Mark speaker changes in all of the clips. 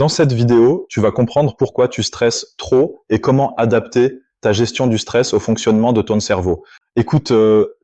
Speaker 1: Dans cette vidéo, tu vas comprendre pourquoi tu stresses trop et comment adapter ta gestion du stress au fonctionnement de ton cerveau. Écoute,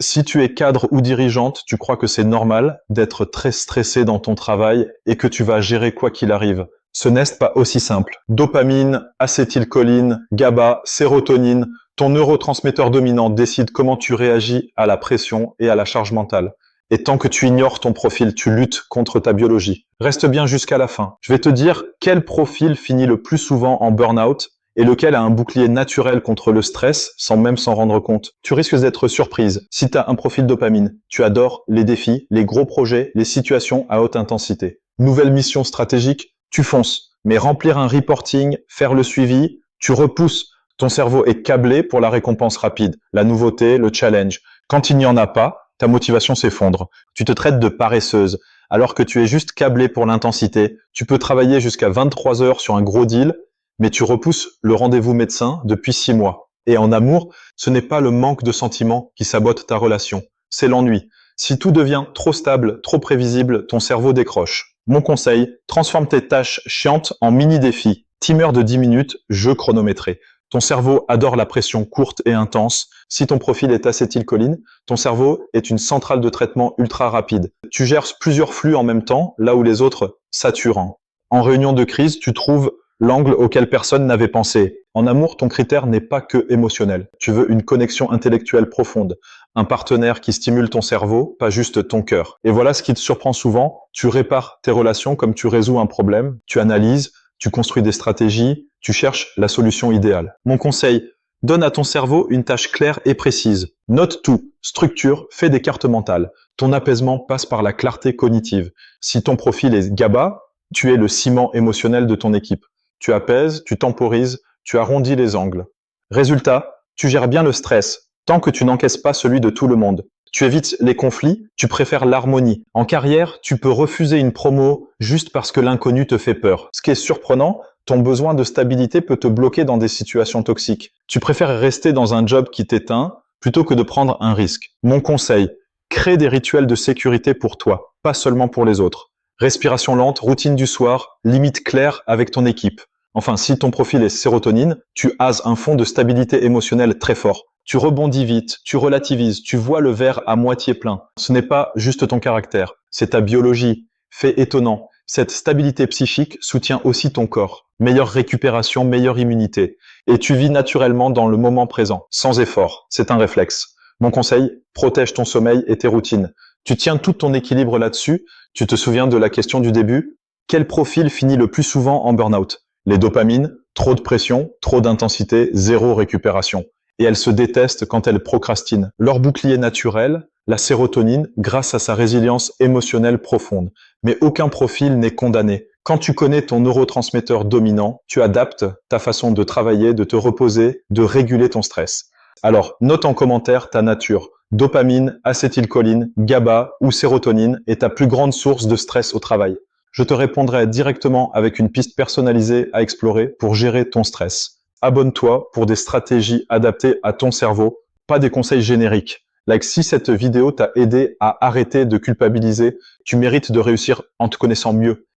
Speaker 1: si tu es cadre ou dirigeante, tu crois que c'est normal d'être très stressé dans ton travail et que tu vas gérer quoi qu'il arrive. Ce n'est pas aussi simple. Dopamine, acétylcholine, GABA, sérotonine, ton neurotransmetteur dominant décide comment tu réagis à la pression et à la charge mentale. Et tant que tu ignores ton profil, tu luttes contre ta biologie. Reste bien jusqu'à la fin. Je vais te dire quel profil finit le plus souvent en burn-out et lequel a un bouclier naturel contre le stress sans même s'en rendre compte. Tu risques d'être surprise. Si tu as un profil dopamine, tu adores les défis, les gros projets, les situations à haute intensité. Nouvelle mission stratégique, tu fonces. Mais remplir un reporting, faire le suivi, tu repousses. Ton cerveau est câblé pour la récompense rapide, la nouveauté, le challenge. Quand il n'y en a pas, ta motivation s'effondre. Tu te traites de paresseuse, alors que tu es juste câblé pour l'intensité. Tu peux travailler jusqu'à 23 heures sur un gros deal, mais tu repousses le rendez-vous médecin depuis 6 mois. Et en amour, ce n'est pas le manque de sentiments qui sabote ta relation, c'est l'ennui. Si tout devient trop stable, trop prévisible, ton cerveau décroche. Mon conseil, transforme tes tâches chiantes en mini-défis. Timer de 10 minutes, jeu chronométré. Ton cerveau adore la pression courte et intense. Si ton profil est acétylcholine, ton cerveau est une centrale de traitement ultra rapide. Tu gères plusieurs flux en même temps, là où les autres saturent. En réunion de crise, tu trouves l'angle auquel personne n'avait pensé. En amour, ton critère n'est pas que émotionnel. Tu veux une connexion intellectuelle profonde, un partenaire qui stimule ton cerveau, pas juste ton cœur. Et voilà ce qui te surprend souvent, tu répares tes relations comme tu résous un problème, tu analyses, tu construis des stratégies, tu cherches la solution idéale. Mon conseil, donne à ton cerveau une tâche claire et précise. Note tout, structure, fais des cartes mentales. Ton apaisement passe par la clarté cognitive. Si ton profil est GABA, tu es le ciment émotionnel de ton équipe. Tu apaises, tu temporises, tu arrondis les angles. Résultat, tu gères bien le stress, tant que tu n'encaisses pas celui de tout le monde. Tu évites les conflits, tu préfères l'harmonie. En carrière, tu peux refuser une promo juste parce que l'inconnu te fait peur. Ce qui est surprenant, ton besoin de stabilité peut te bloquer dans des situations toxiques. Tu préfères rester dans un job qui t'éteint plutôt que de prendre un risque. Mon conseil, crée des rituels de sécurité pour toi, pas seulement pour les autres. Respiration lente, routine du soir, limite claire avec ton équipe. Enfin, si ton profil est sérotonine, tu as un fond de stabilité émotionnelle très fort. Tu rebondis vite, tu relativises, tu vois le verre à moitié plein. Ce n'est pas juste ton caractère, c'est ta biologie. Fait étonnant, cette stabilité psychique soutient aussi ton corps. Meilleure récupération, meilleure immunité. Et tu vis naturellement dans le moment présent, sans effort. C'est un réflexe. Mon conseil, protège ton sommeil et tes routines. Tu tiens tout ton équilibre là-dessus. Tu te souviens de la question du début? Quel profil finit le plus souvent en burn-out? Les dopamines, trop de pression, trop d'intensité, zéro récupération. Et elles se détestent quand elles procrastinent. Leur bouclier naturel, la sérotonine, grâce à sa résilience émotionnelle profonde. Mais aucun profil n'est condamné. Quand tu connais ton neurotransmetteur dominant, tu adaptes ta façon de travailler, de te reposer, de réguler ton stress. Alors, note en commentaire ta nature. Dopamine, acétylcholine, GABA ou sérotonine est ta plus grande source de stress au travail. Je te répondrai directement avec une piste personnalisée à explorer pour gérer ton stress. Abonne-toi pour des stratégies adaptées à ton cerveau, pas des conseils génériques. Like, si cette vidéo t'a aidé à arrêter de culpabiliser, tu mérites de réussir en te connaissant mieux.